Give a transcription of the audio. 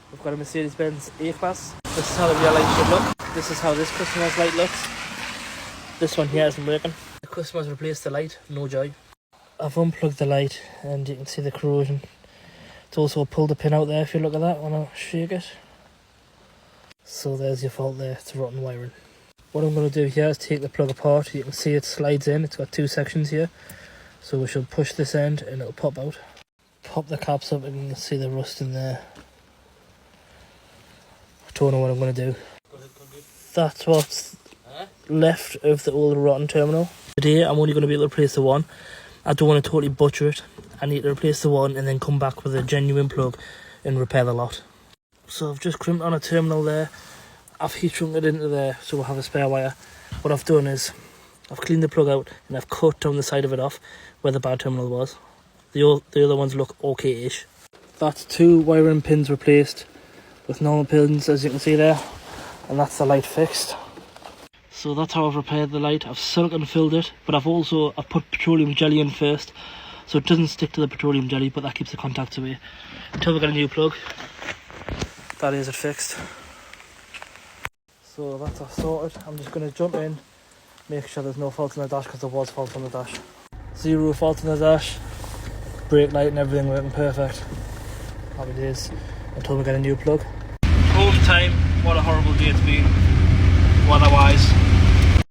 We've got a Mercedes-Benz A-Class. This is how the real light should look. This is how this customer's light looks. This one here isn't working. The customer's replaced the light, no joy. I've unplugged the light and you can see the corrosion. It's also pulled the pin out there if you look at that when I shake it. So there's your fault there, it's rotten wiring. What I'm going to do here is take the plug apart. You can see it slides in, it's got two sections here. So we should push this end and it'll pop out. Pop the caps up and you can see the rust in there. I don't know what I'm going to do. That's what's left of the old rotten terminal. Today I'm only going to be able to replace the one. I don't want to totally butcher it. I need to replace the one and then come back with a genuine plug and repair the lot. So I've just crimped on a terminal there. I've heat shrunk it into there so we'll have a spare wire. What I've done is I've cleaned the plug out and I've cut down the side of it off where the bad terminal was. The other ones look okay-ish. That's two wiring pins replaced with normal pins, as you can see there, and that's the light fixed. So that's how I've repaired the light. I've silicone filled it, but I've put petroleum jelly in first so it doesn't stick to the petroleum jelly, but that keeps the contacts away until we get a new plug. That is it fixed. So that's all sorted. I'm just going to jump in, make sure there's no faults on the dash, because there was faults on the dash. Zero faults on the dash, brake light and everything working perfect. Happy days until we get a new plug. Home time. What a horrible day it's been weather-wise.